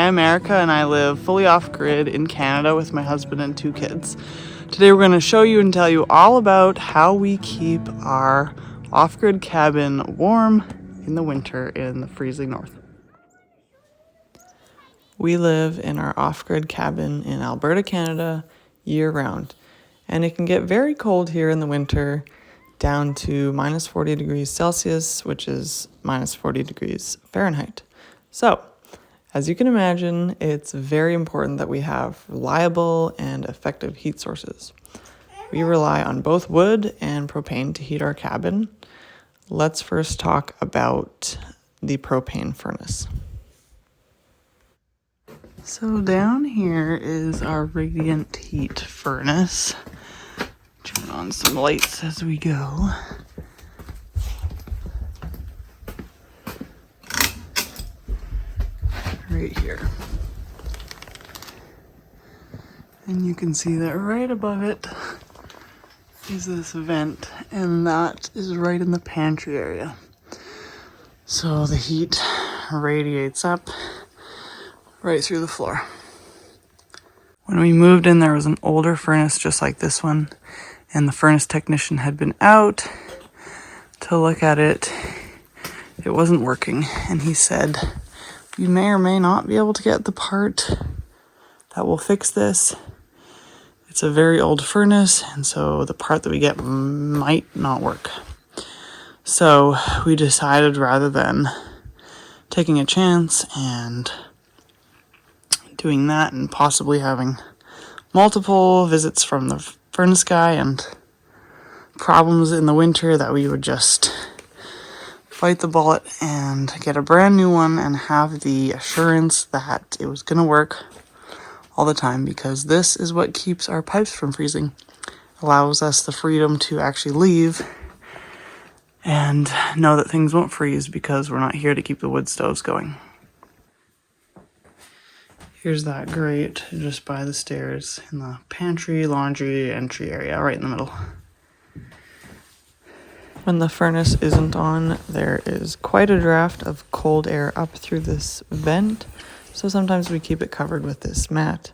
America, and I live fully off-grid in Canada with my husband and 2 kids. Today we're going to show you and tell you all about how we keep our off-grid cabin warm in the winter in the freezing north. We live in our off-grid cabin in Alberta, Canada, year-round, and it can get very cold here in the winter, down to minus 40 degrees Celsius, which is minus 40 degrees Fahrenheit. So, as you can imagine, it's very important that we have reliable and effective heat sources. We rely on both wood and propane to heat our cabin. Let's first talk about the propane furnace. So down here is our radiant heat furnace. Turn on some lights as we go. Right here. And you can see that right above it is this vent, and that is right in the pantry area. So the heat radiates up right through the floor. When we moved in, there was an older furnace just like this one, and the furnace technician had been out to look at it. It wasn't working, and he said, "You may or may not be able to get the part that will fix this. It's a very old furnace, and so the part that we get might not work." So we decided, rather than taking a chance and doing that and possibly having multiple visits from the furnace guy and problems in the winter, that we would just bite the bullet and get a brand new one and have the assurance that it was going to work all the time, because this is what keeps our pipes from freezing, allows us the freedom to actually leave and know that things won't freeze because we're not here to keep the wood stoves going. Here's that grate just by the stairs in the pantry, laundry, entry area, right in the middle. When the furnace isn't on, there is quite a draft of cold air up through this vent, so sometimes we keep it covered with this mat,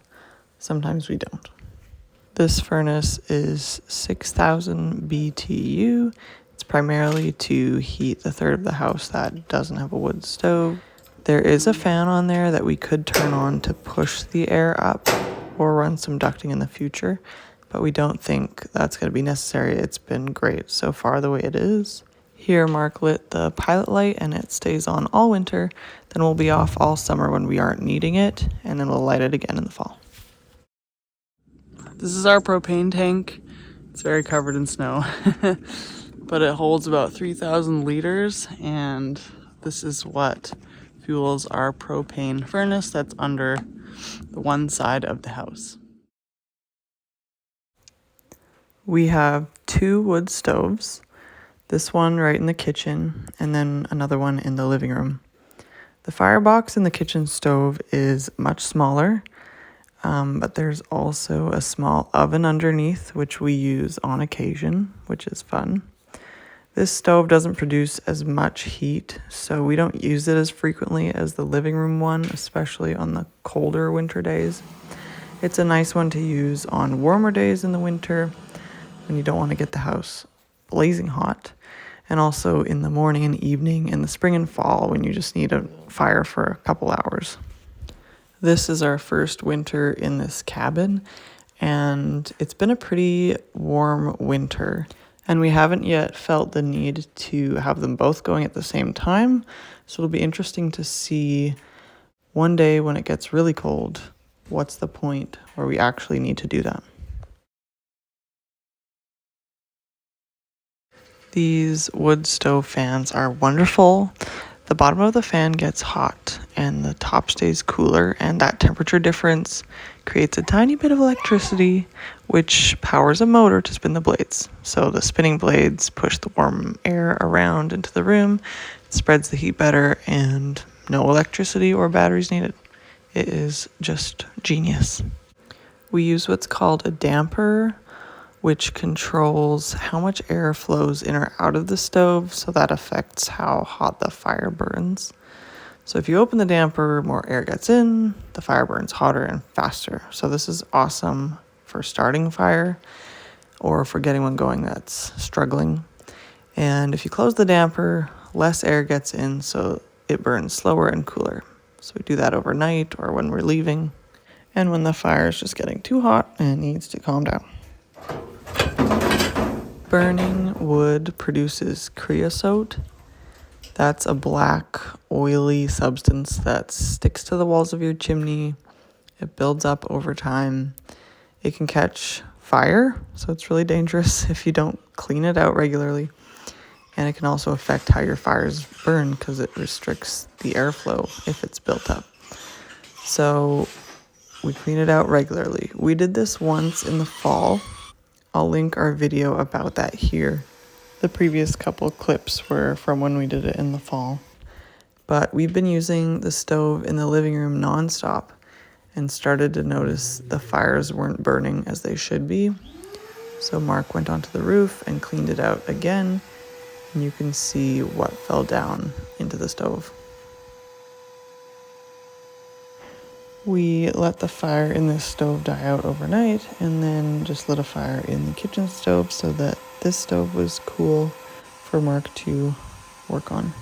sometimes we don't. This furnace is 6,000 BTU. It's primarily to heat the third of the house that doesn't have a wood stove. There is a fan on there that we could turn on to push the air up or run some ducting in the future, but we don't think that's going to be necessary. It's been great so far the way it is. Here Mark lit the pilot light and it stays on all winter, then we'll be off all summer when we aren't needing it, and then we'll light it again in the fall. This is our propane tank. It's very covered in snow, but it holds about 3,000 liters, and this is what fuels our propane furnace that's under the one side of the house. We have 2 wood stoves, this one right in the kitchen and then another one in the living room. The firebox in the kitchen stove is much smaller, but there's also a small oven underneath, which we use on occasion, which is fun. This stove doesn't produce as much heat, so we don't use it as frequently as the living room one, especially on the colder winter days. It's a nice one to use on warmer days in the winter when you don't want to get the house blazing hot, and also in the morning and evening in the spring and fall when you just need a fire for a couple hours. This is our first winter in this cabin, and it's been a pretty warm winter. And we haven't yet felt the need to have them both going at the same time. So it'll be interesting to see one day when it gets really cold, what's the point where we actually need to do that. These wood stove fans are wonderful. The bottom of the fan gets hot and the top stays cooler, and that temperature difference creates a tiny bit of electricity, which powers a motor to spin the blades. So the spinning blades push the warm air around into the room, it spreads the heat better, and no electricity or batteries needed. It is just genius. We use what's called a damper, which controls how much air flows in or out of the stove, so that affects how hot the fire burns. So if you open the damper, more air gets in, the fire burns hotter and faster. So this is awesome for starting a fire or for getting one going that's struggling. And if you close the damper, less air gets in, so it burns slower and cooler. So we do that overnight or when we're leaving, and when the fire is just getting too hot and needs to calm down. Burning wood produces creosote. That's a black, oily substance that sticks to the walls of your chimney. It builds up over time. It can catch fire, so it's really dangerous if you don't clean it out regularly. And it can also affect how your fires burn because it restricts the airflow if it's built up. So we clean it out regularly. We did this once in the fall. I'll link our video about that here. The previous couple clips were from when we did it in the fall. But we've been using the stove in the living room nonstop and started to notice the fires weren't burning as they should be. So Mark went onto the roof and cleaned it out again, and you can see what fell down into the stove. We let the fire in this stove die out overnight and then just lit a fire in the kitchen stove so that this stove was cool for Mark to work on.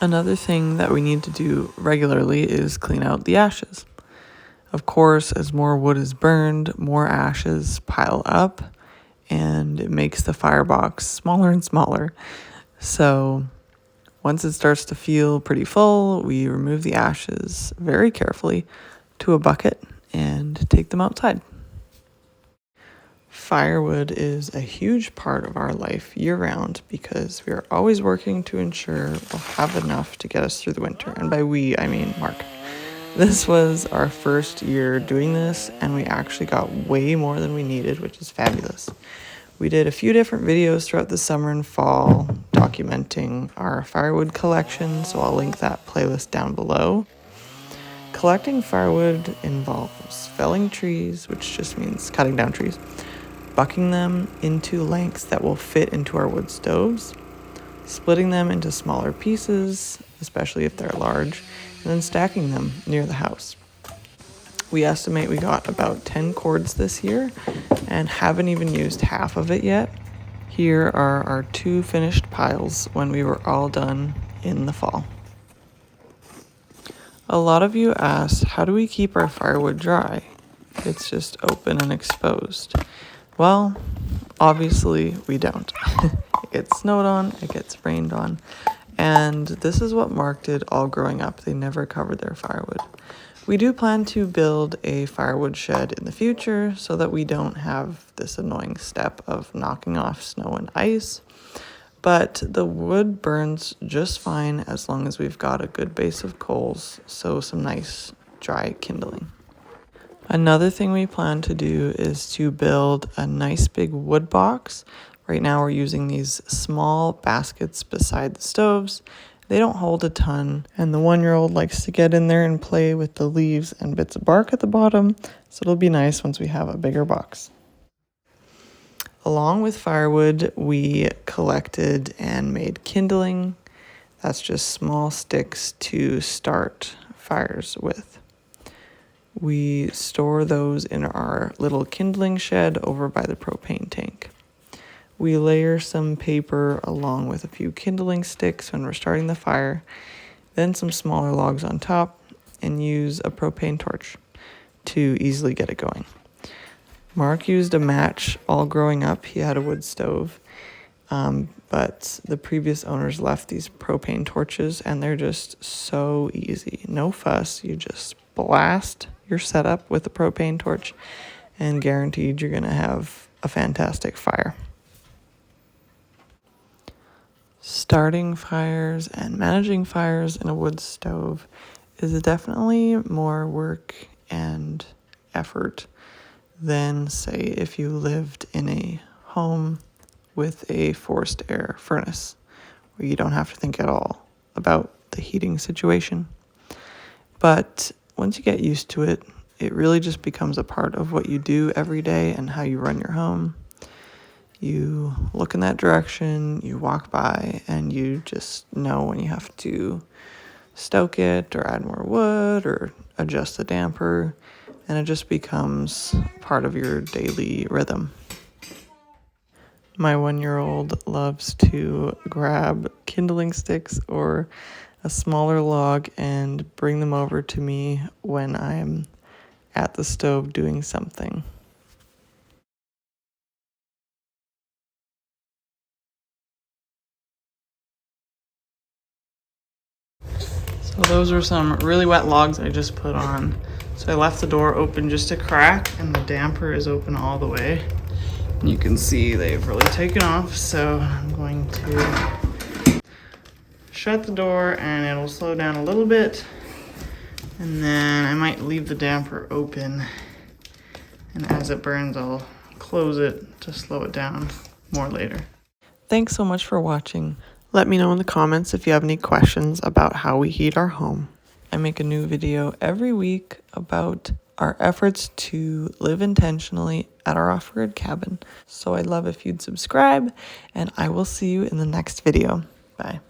Another thing that we need to do regularly is clean out the ashes. Of course, as more wood is burned, more ashes pile up, and it makes the firebox smaller and smaller. So once it starts to feel pretty full, we remove the ashes very carefully to a bucket and take them outside. Firewood is a huge part of our life year-round because we are always working to ensure we'll have enough to get us through the winter. And by we, I mean Mark. This was our first year doing this, and we actually got way more than we needed, which is fabulous. We did a few different videos throughout the summer and fall documenting our firewood collection, so I'll link that playlist down below. Collecting firewood involves felling trees, which just means cutting down trees, bucking them into lengths that will fit into our wood stoves, splitting them into smaller pieces, especially if they're large, and then stacking them near the house. We estimate we got about 10 cords this year and haven't even used half of it yet. Here are our 2 finished piles when we were all done in the fall. A lot of you asked, how do we keep our firewood dry? It's just open and exposed. Well, obviously we don't. It gets snowed on, it gets rained on, and this is what Mark did all growing up. They never covered their firewood. We do plan to build a firewood shed in the future so that we don't have this annoying step of knocking off snow and ice. But the wood burns just fine as long as we've got a good base of coals, so some nice dry kindling. Another thing we plan to do is to build a nice big wood box. Right now we're using these small baskets beside the stoves. They don't hold a ton, and the 1-year-old likes to get in there and play with the leaves and bits of bark at the bottom, so it'll be nice once we have a bigger box. Along with firewood, we collected and made kindling. That's just small sticks to start fires with. We store those in our little kindling shed over by the propane tank. We layer some paper along with a few kindling sticks when we're starting the fire, then some smaller logs on top, and use a propane torch to easily get it going. Mark used a match all growing up. He had a wood stove, but the previous owners left these propane torches, and they're just so easy. No fuss. You just blast your setup with a propane torch, and guaranteed you're going to have a fantastic fire. Starting fires and managing fires in a wood stove is definitely more work and effort than, say, if you lived in a home with a forced air furnace, where you don't have to think at all about the heating situation. But once you get used to it, it really just becomes a part of what you do every day and how you run your home. You look in that direction, you walk by, and you just know when you have to stoke it or add more wood or adjust the damper, and it just becomes part of your daily rhythm. My 1-year-old loves to grab kindling sticks or a smaller log and bring them over to me when I'm at the stove doing something. So those are some really wet logs I just put on. So I left the door open just a crack and the damper is open all the way. And you can see they've really taken off, so I'm going to shut the door and it'll slow down a little bit. And then I might leave the damper open, and as it burns I'll close it to slow it down more later. Thanks so much for watching. Let me know in the comments if you have any questions about how we heat our home. I make a new video every week about our efforts to live intentionally at our off-grid cabin. So I'd love if you'd subscribe, and I will see you in the next video. Bye.